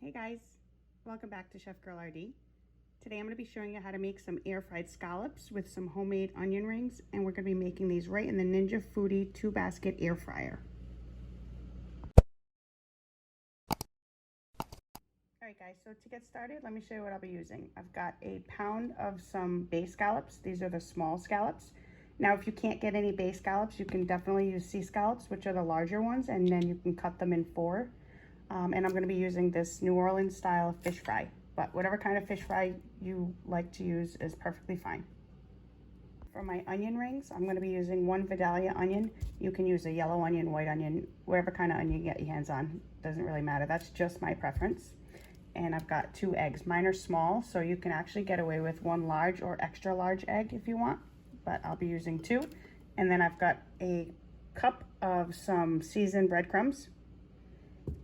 Hey guys, welcome back to Chef Girl RD. Today I'm going to be showing you how to make some air fried scallops with some homemade onion rings, and we're going to be making these right in the Ninja Foodi 2-basket air fryer. Alright guys, so to get started, let me show you what I'll be using. I've got a pound of some bay scallops. These are the small scallops. Now if you can't get any bay scallops, you can definitely use sea scallops, which are the larger ones, and then you can cut them in 4. And I'm going to be using this New Orleans style fish fry, but whatever kind of fish fry you like to use is perfectly fine. For my onion rings, I'm going to be using 1 Vidalia onion. You can use a yellow onion, white onion, whatever kind of onion you get your hands on. Doesn't really matter. That's just my preference. And I've got 2 eggs. Mine are small, so you can actually get away with 1 large or extra large egg if you want, but I'll be using 2. And then I've got a cup of some seasoned breadcrumbs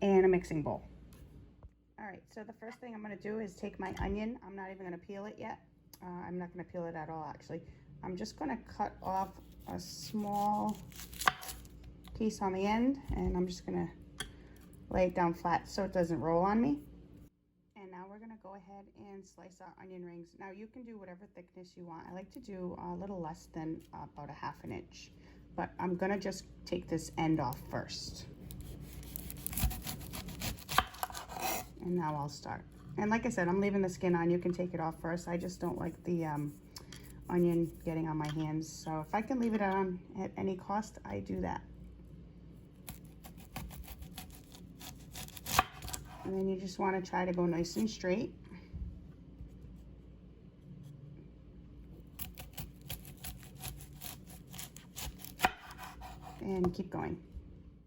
and a mixing bowl. All right, so the first thing I'm going to do is take my onion. I'm not even going to peel it yet. I'm not going to peel it at all, actually. I'm just going to cut off a small piece on the end, and I'm just going to lay it down flat so it doesn't roll on me. And now we're going to go ahead and slice our onion rings. Now you can do whatever thickness you want. I like to do a little less than about a 1/2 inch, but I'm going to just take this end off first. And now I'll start. And like I said, I'm leaving the skin on. You can take it off first. I just don't like the onion getting on my hands. So if I can leave it on at any cost, I do that. And then you just want to try to go nice and straight. And keep going.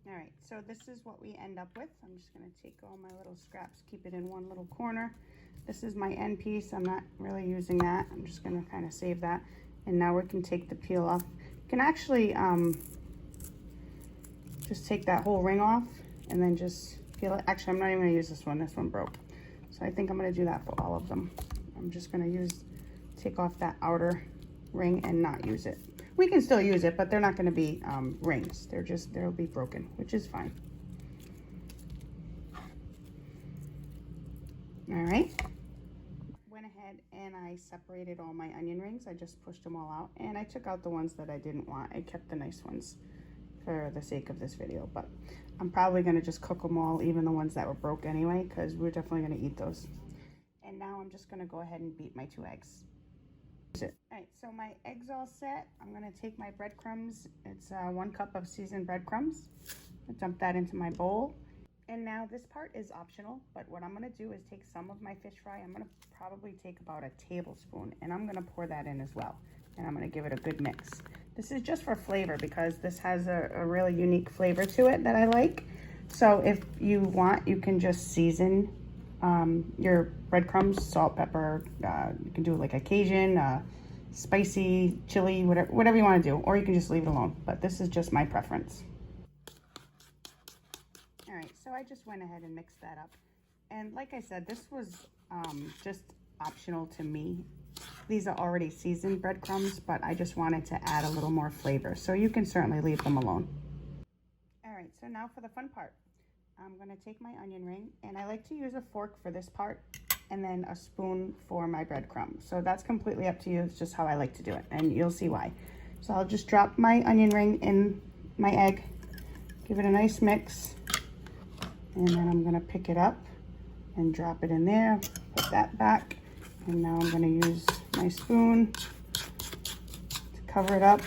All right, so this is what we end up with. I'm just going to take all my little scraps, keep it in one little corner. This is my end piece. I'm not really using that. I'm just going to kind of save that. And now we can take the peel off. You can actually just take that whole ring off and then just peel it. Actually, I'm not even going to use this one. This one broke. So I think I'm going to do that for all of them. I'm just going to take off that outer ring and not use it. We can still use it, but they're not going to be rings. They'll be broken, which is fine. All right. Went ahead and I separated all my onion rings. I just pushed them all out, and I took out the ones that I didn't want. I kept the nice ones for the sake of this video, but I'm probably going to just cook them all, even the ones that were broke anyway, because we're definitely going to eat those. And now I'm just going to go ahead and beat my 2 eggs. All right, so my eggs all set. I'm going to take my breadcrumbs. It's 1 cup of seasoned breadcrumbs. I'll dump that into my bowl. And now this part is optional, but what I'm going to do is take some of my fish fry. I'm going to probably take about a tablespoon, and I'm going to pour that in as well. And I'm going to give it a good mix. This is just for flavor because this has a really unique flavor to it that I like. So if you want, you can just season your breadcrumbs, salt, pepper, you can do like a Cajun, spicy, chili, whatever you want to do, or you can just leave it alone, but this is just my preference. All right, so I just went ahead and mixed that up, and like I said, this was just optional to me. These are already seasoned breadcrumbs, but I just wanted to add a little more flavor, so you can certainly leave them alone. All right, so now for the fun part. I'm going to take my onion ring, and I like to use a fork for this part and then a spoon for my breadcrumbs. So that's completely up to you. It's just how I like to do it, and you'll see why. So I'll just drop my onion ring in my egg, give it a nice mix, and then I'm going to pick it up and drop it in there, put that back, and now I'm going to use my spoon to cover it up.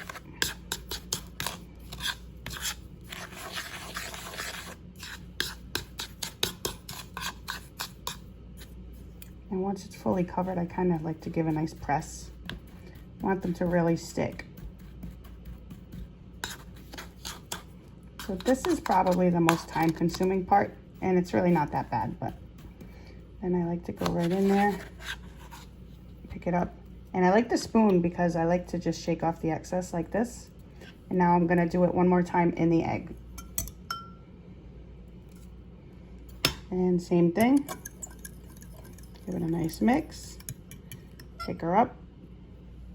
And once it's fully covered, I kind of like to give a nice press. I want them to really stick. So this is probably the most time-consuming part, and it's really not that bad, but then I like to go right in there, pick it up. And I like the spoon because I like to just shake off the excess like this. And now I'm gonna do it one more time in the egg. And same thing. Give it a nice mix, pick her up,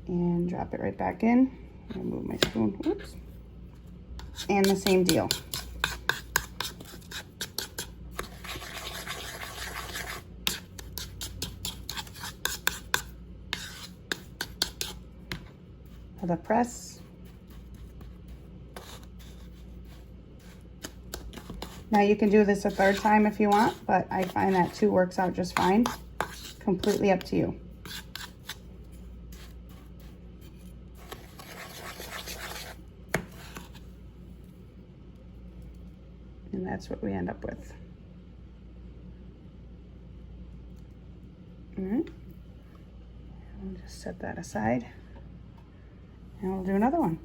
and drop it right back in. Move my spoon, oops. And the same deal. for the press. Now you can do this a third time if you want, but I find that 2 works out just fine. Completely up to you. And that's what we end up with. All right. I'll just set that aside. And we'll do another one.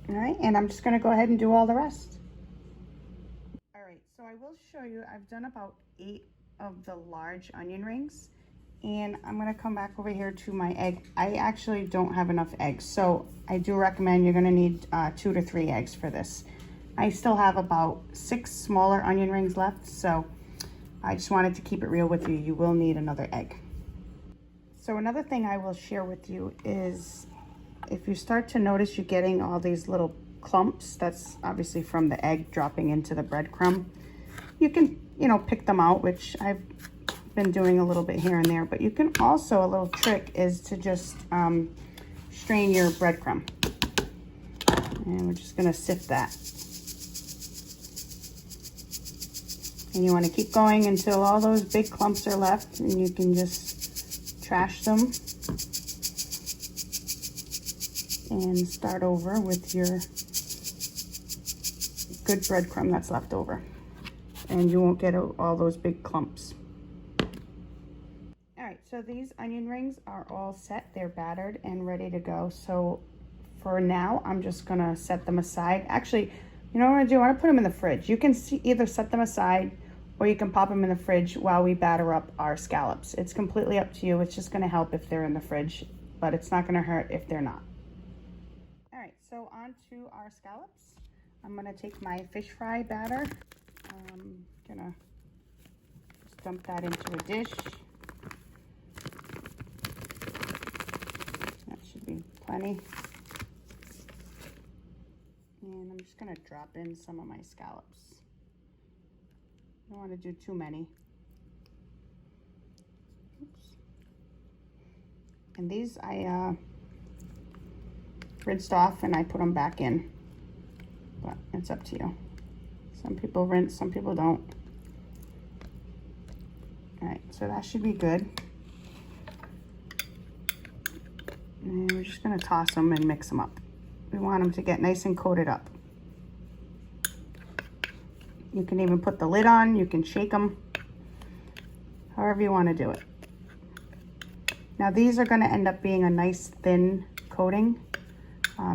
All right, and I'm just gonna go ahead and do all the rest. All right, so I will show you, I've done about 8 of the large onion rings, and I'm gonna come back over here to my egg. I actually don't have enough eggs, so I do recommend you're gonna need 2 to 3 eggs for this. I still have about 6 smaller onion rings left, so I just wanted to keep it real with you. You will need another egg. So another thing I will share with you is if you start to notice you're getting all these little clumps, that's obviously from the egg dropping into the breadcrumb. You can, you know, pick them out, which I've been doing a little bit here and there, but you can also, a little trick is to just strain your breadcrumb. And we're just gonna sift that. And you wanna keep going until all those big clumps are left, and you can just trash them. And start over with your good breadcrumb that's left over. And you won't get all those big clumps. All right, so these onion rings are all set. They're battered and ready to go. So for now, I'm just gonna set them aside. Actually, you know what I'm gonna do? I wanna put them in the fridge. You can either set them aside or you can pop them in the fridge while we batter up our scallops. It's completely up to you. It's just gonna help if they're in the fridge, but it's not gonna hurt if they're not. All right, so on to our scallops. I'm gonna take my fish fry batter. I'm gonna just dump that into a dish. That should be plenty. And I'm just gonna drop in some of my scallops. I don't wanna do too many. Oops. And these I rinsed off and I put them back in, but it's up to you. Some people rinse, some people don't. All right, so that should be good. And we're just gonna toss them and mix them up. We want them to get nice and coated up. You can even put the lid on, you can shake them, however you wanna do it. Now these are gonna end up being a nice thin coating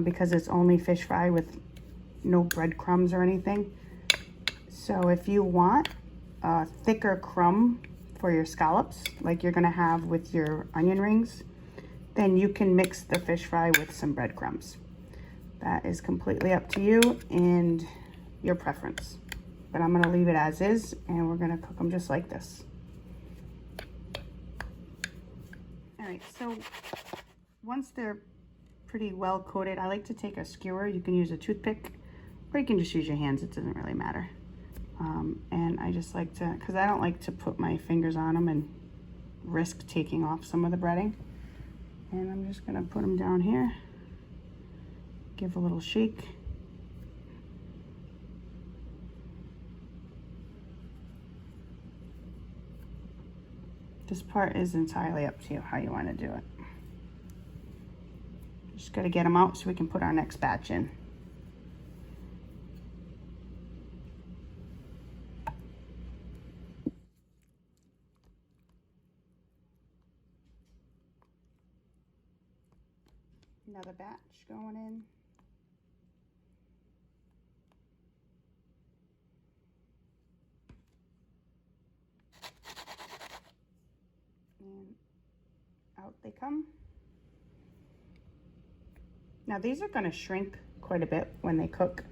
because it's only fish fry with no breadcrumbs or anything. So if you want a thicker crumb for your scallops, like you're gonna have with your onion rings, then you can mix the fish fry with some breadcrumbs. That is completely up to you and your preference. But I'm gonna leave it as is and we're gonna cook them just like this. All right, so once they're pretty well coated, I like to take a skewer. You can use a toothpick or you can just use your hands, it doesn't really matter. And I just like to, because I don't like to put my fingers on them and risk taking off some of the breading. And I'm just gonna put them down here, give a little shake. This part is entirely up to you how you want to do it. Just got to get them out so we can put our next batch in. Another batch going in. And out they come. Now these are going to shrink quite a bit when they cook.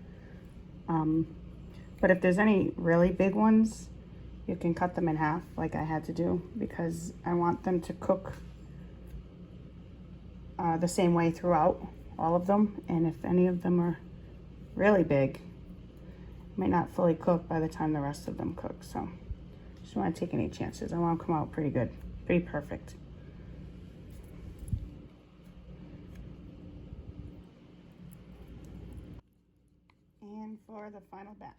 But if there's any really big ones, you can cut them in half like I had to do, because I want them to cook the same way throughout, all of them. And if any of them are really big, might not fully cook by the time the rest of them cook. So just don't want to take any chances. I want them to come out pretty good, pretty perfect. And for the final batch.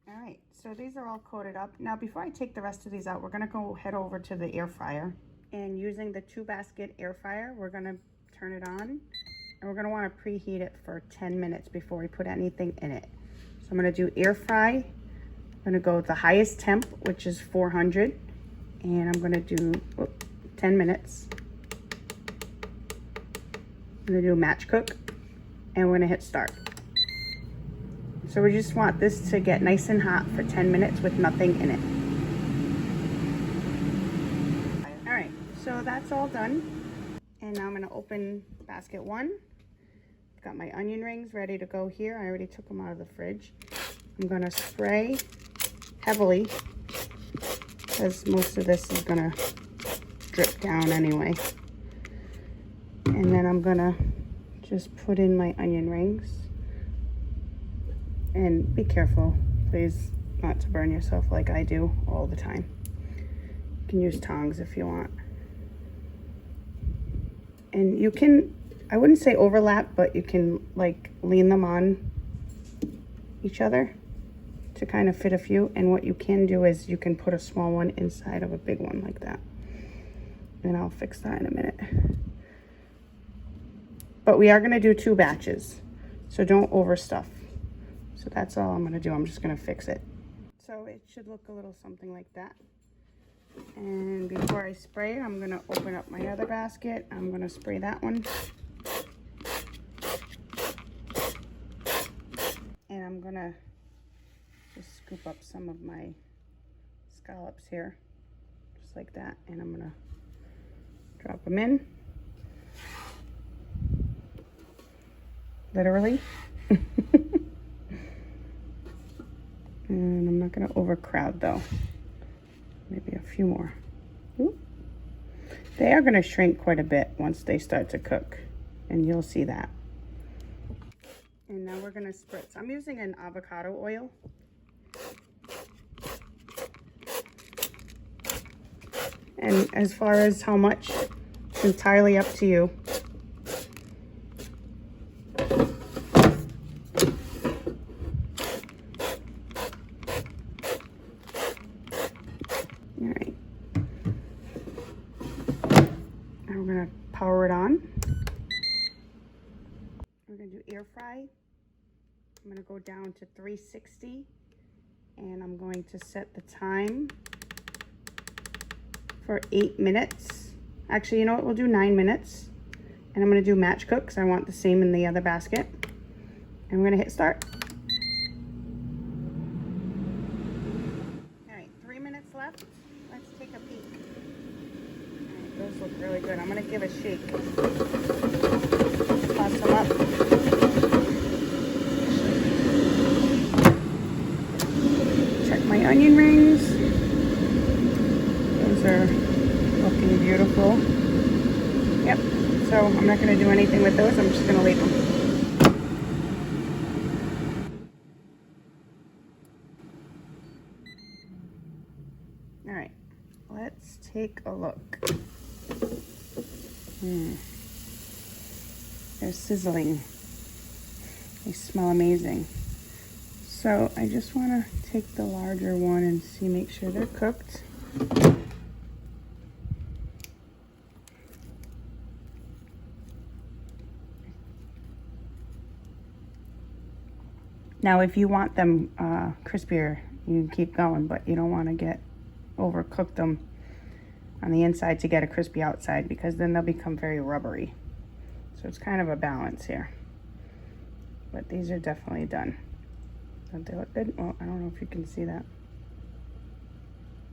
All right. So these are all coated up. Now before I take the rest of these out, we're gonna go head over to the air fryer. And using the 2-basket air fryer, we're gonna turn it on. And we're gonna wanna preheat it for 10 minutes before we put anything in it. So I'm gonna do air fry. I'm gonna go with the highest temp, which is 400. And I'm gonna do 10 minutes. I'm gonna do a match cook. And we're gonna hit start. So we just want this to get nice and hot for 10 minutes with nothing in it. All right, so that's all done. And now I'm gonna open basket 1. Got my onion rings ready to go here. I already took them out of the fridge. I'm gonna spray heavily, because most of this is gonna drip down anyway. And then I'm gonna just put in my onion rings. And be careful, please, not to burn yourself like I do all the time. You can use tongs if you want. And you can, I wouldn't say overlap, but you can like lean them on each other to kind of fit a few. And what you can do is you can put a small one inside of a big one like that. And I'll fix that in a minute. But we are gonna do 2 batches, so don't overstuff. So that's all I'm gonna do. I'm just gonna fix it. So it should look a little something like that. And before I spray it, I'm gonna open up my other basket. I'm gonna spray that one. And I'm gonna just scoop up some of my scallops here, just like that. And I'm gonna drop them in. Literally. And I'm not going to overcrowd though. Maybe a few more. Ooh. They are going to shrink quite a bit once they start to cook, and you'll see that. And now we're going to spritz. I'm using an avocado oil. And as far as how much, it's entirely up to you. Power it on. We're going to do air fry. I'm going to go down to 360, and I'm going to set the time for 8 minutes. Actually, you know what? We'll do 9 minutes. And I'm going to do match cook because I want the same in the other basket. And we're going to hit start. All right, 3 minutes left. Let's take a peek. Those look really good. I'm going to give a shake. Toss them up. Check my onion rings. Those are not gonna do anything with those. I'm just gonna leave them. All right, let's take a look. They're sizzling. They smell amazing. So I just want to take the larger one and see, make sure they're cooked. Now, if you want them crispier, you can keep going, but you don't want to get overcook them on the inside to get a crispy outside, because then they'll become very rubbery. So it's kind of a balance here. But these are definitely done. Don't they look good? Well, I don't know if you can see that.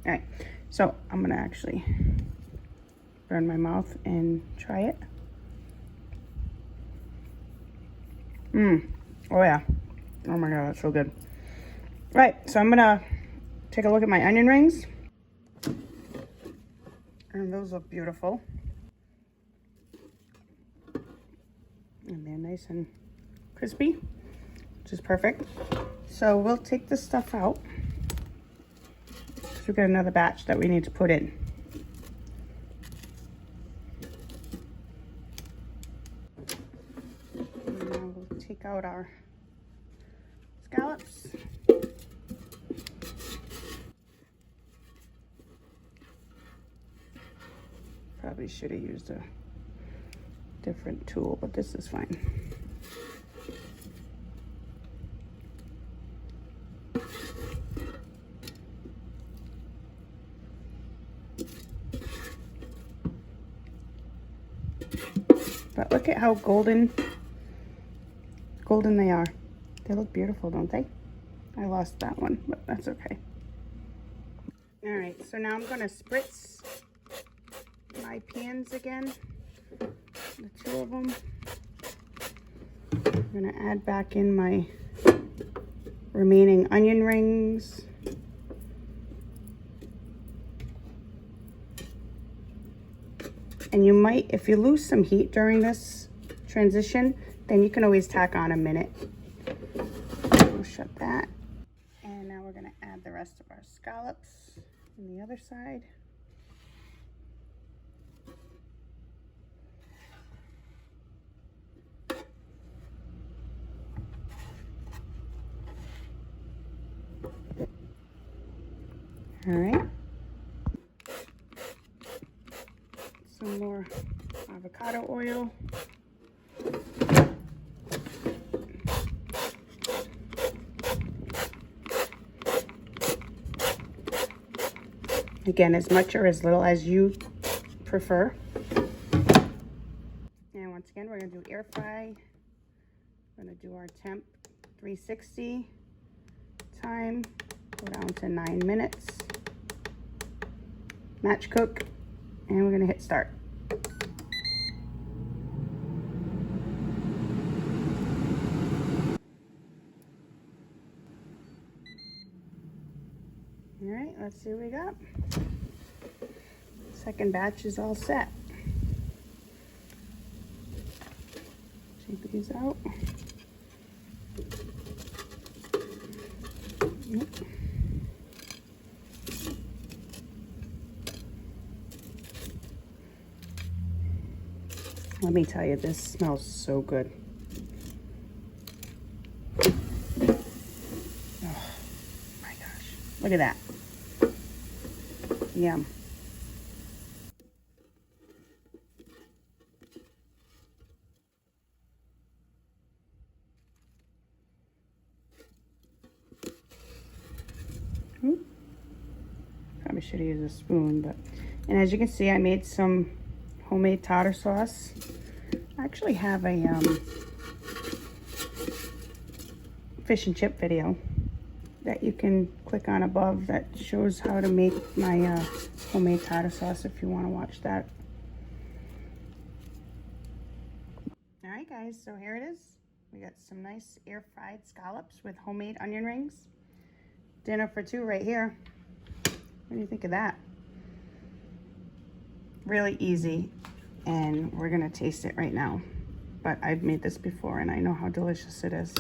All right, so I'm gonna actually burn my mouth and try it. Oh yeah. Oh my God, that's so good. Right, so I'm gonna take a look at my onion rings. And those look beautiful. And they're nice and crispy, which is perfect. So we'll take this stuff out, because we've got another batch that we need to put in. And now we'll take out our scallops. Probably should have used a different tool, but this is fine. But look at how golden they are. They look beautiful, don't they? I lost that one, but that's okay. All right, so now I'm gonna spritz my pans again, the two of them. I'm gonna add back in my remaining onion rings. And you might, if you lose some heat during this transition, then you can always tack on a minute. We'll shut that. And now we're gonna add the rest of our scallops on the other side. All right. Some more avocado oil. Again, as much or as little as you prefer. And once again, we're gonna do air fry. We're gonna do our temp 360 time, go down to 9 minutes. Match cook, and we're gonna hit start. All right, let's see what we got. Second batch is all set. Take these out. Yep. Let me tell you, this smells so good. Oh my gosh, look at that. Yum. Probably should have used a spoon, but, and as you can see, I made some homemade tartar sauce. I actually have a fish and chip video that you can click on above that shows how to make my homemade tartar sauce if you want to watch that. All right guys, so here it is. We got some nice air fried scallops with homemade onion rings. Dinner for two right here. What do you think of that? Really easy. and we're gonna taste it right now. But I've made this before and I know how delicious it is.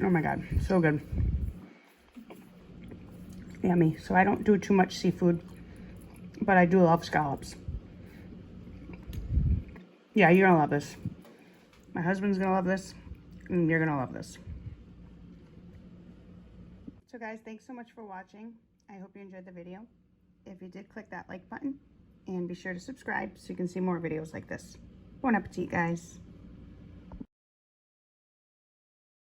Oh my God, so good. Yummy. So I don't do too much seafood, but I do love scallops. Yeah, you're gonna love this. My husband's gonna love this, and you're gonna love this. So guys, thanks so much for watching. I hope you enjoyed the video. If you did, click that like button, and be sure to subscribe so you can see more videos like this. Bon appetit, guys.